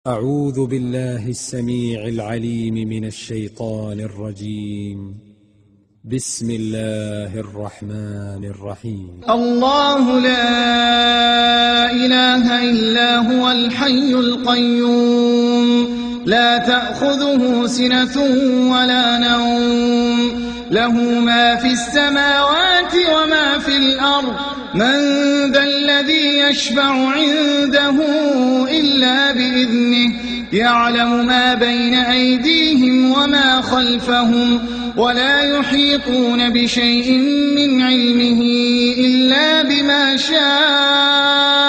أعوذ بالله السميع العليم من الشيطان الرجيم. بسم الله الرحمن الرحيم. الله لا إله إلا هو الحي القيوم لا تأخذه سنة ولا نوم له ما في السماوات وما في الأرض من ذا الذي يشفع عنده إلا بإذنه يعلم ما بين أيديهم وما خلفهم ولا يحيطون بشيء من علمه إلا بما شاء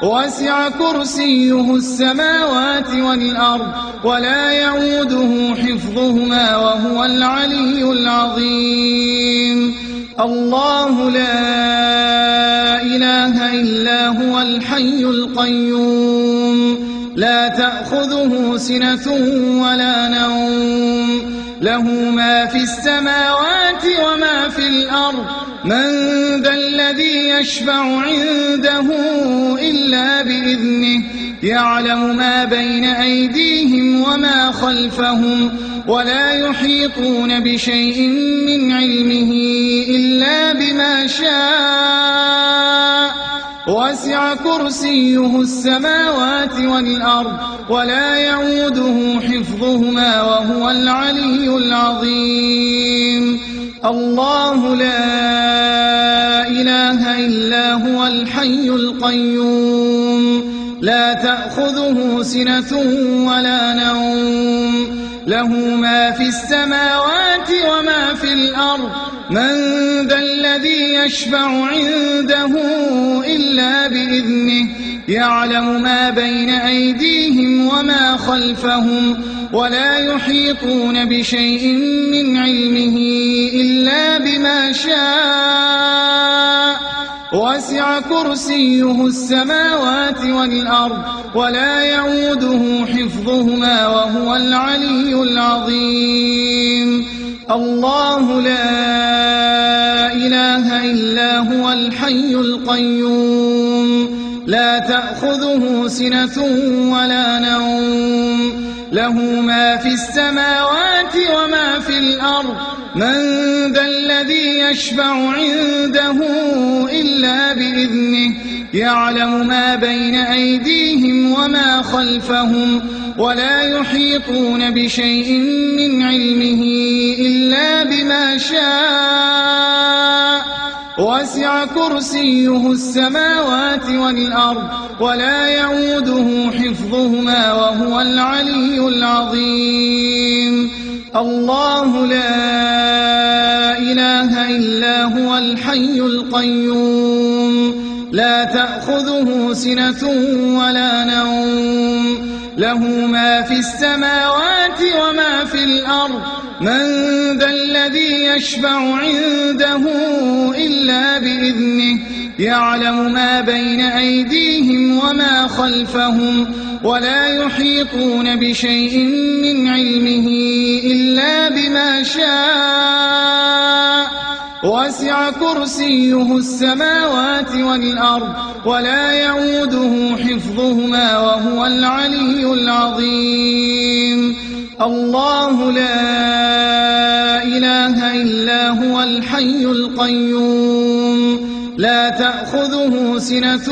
وسع كرسيه السماوات والأرض ولا يعوده حفظهما وهو العلي العظيم. الله لا إله إلا هو الحي القيوم لا تأخذه سنة ولا نوم له ما في السماوات وما في الأرض من ذا الذي يشفع عنده إلا بإذنه يعلم ما بين أيديهم وما خلفهم ولا يحيطون بشيء من علمه إلا بما شاء وسع كرسيه السماوات والأرض ولا يعوده حفظهما وهو العلي العظيم. الله لا إله إلا هو الحي القيوم لا تأخذه سنة ولا نوم له ما في السماوات وما في الأرض من ذا الذي يشفع عنده إلا بإذنه يعلم ما بين أيديهم وما خلفهم ولا يحيطون بشيء من علمه إلا بما شاء وسع كرسيه السماوات والأرض ولا يعوده حفظهما وهو العلي العظيم. الله لا إله إلا هو الحي القيوم لا تأخذه سنة ولا نوم له ما في السماوات وما في الأرض من ذا الذي يشفع عنده إلا بإذنه يعلم ما بين أيديهم وما خلفهم ولا يحيطون بشيء من علمه إلا بما شاء وسع كرسيه السماوات والأرض ولا يعوده حفظهما وهو العلي العظيم. الله لا إله إلا هو الحي القيوم لا تأخذه سنة ولا نوم له ما في السماوات وما في الأرض من ذا الذي يشفع عنده إلا بإذنه يعلم ما بين أيديهم وما خلفهم ولا يحيطون بشيء من علمه إلا بما شاء وسع كرسيه السماوات والأرض ولا يعوده حفظهما وهو العلي العظيم. الله لا إله إلا هو الحي القيوم لا تأخذه سنة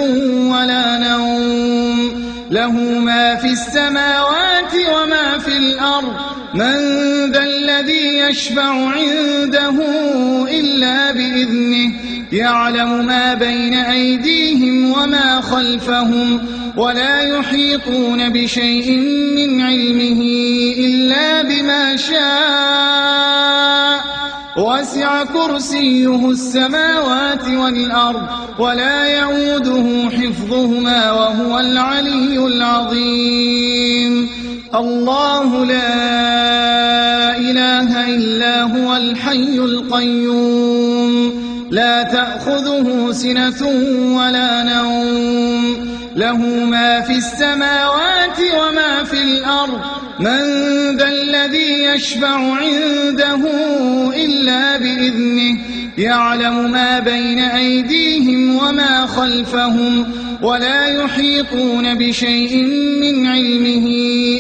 ولا نوم له ما في السماوات وما في الأرض من ذا الذي يشفع عنده إلا بإذنه يعلم ما بين أيديهم وما خلفهم ولا يحيطون بشيء من علمه إلا بما شاء وسع كرسيه السماوات والأرض ولا يعوده حفظهما وهو العلي العظيم. الله لا إله إلا هو الحي القيوم لا تأخذه سنة ولا نوم له ما في السماوات وما في الأرض من ذا الذي يشفع عنده إلا بإذنه يعلم ما بين أيديهم وما خلفهم ولا يحيطون بشيء من علمه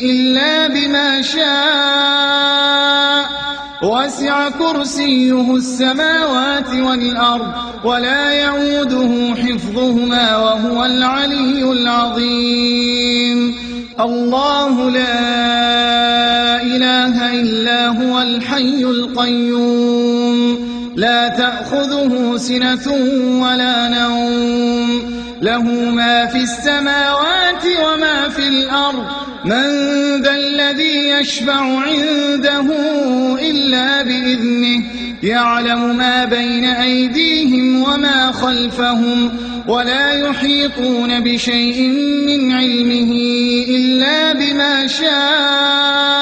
إلا بما شاء وسع كرسيه السماوات والأرض ولا يعوده حفظهما وهو العلي العظيم الله لا إله إلا هو الحي القيوم لا تأخذه سنة ولا نوم له ما في السماوات وما في الأرض من ذا الذي يشفع عنده إلا بإذنه يعلم ما بين أيديهم وما خلفهم ولا يحيطون بشيء من علمه إلا بما شاء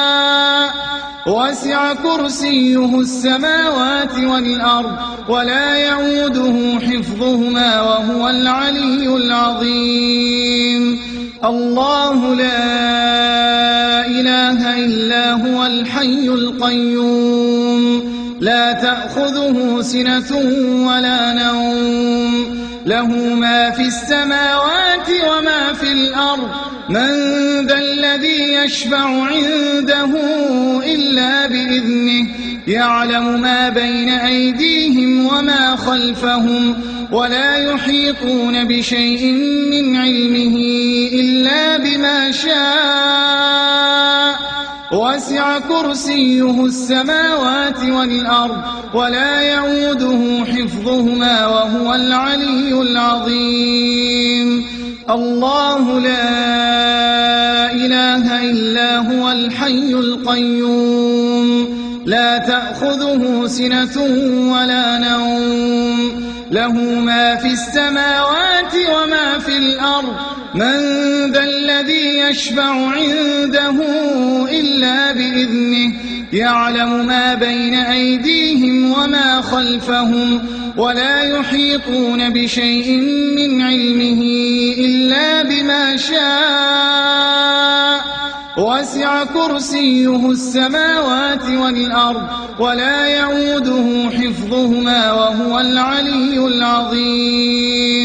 وسع كرسيه السماوات والأرض ولا يعوده حفظهما وهو العلي العظيم الله لا إله إلا هو الحي القيوم لا تأخذه سنة ولا نوم له ما في السماوات وما في الأرض من ذا الذي يشفع عنده إلا بإذنه يعلم ما بين أيديهم وما خلفهم ولا يحيطون بشيء من علمه إلا بما شاء وسع كرسيه السماوات والأرض ولا يعوده حفظهما وهو العلي العظيم الله لا إله إلا هو الحي القيوم لا تأخذه سنة ولا نوم له ما في السماوات وما في الأرض من ذا الذي يشفع عنده إلا بإذنه يعلم ما بين أيديهم وما خلفهم ولا يحيطون بشيء من علمه إلا بما شاء وسع كرسيه السماوات والأرض ولا يعوده حفظهما وهو العلي العظيم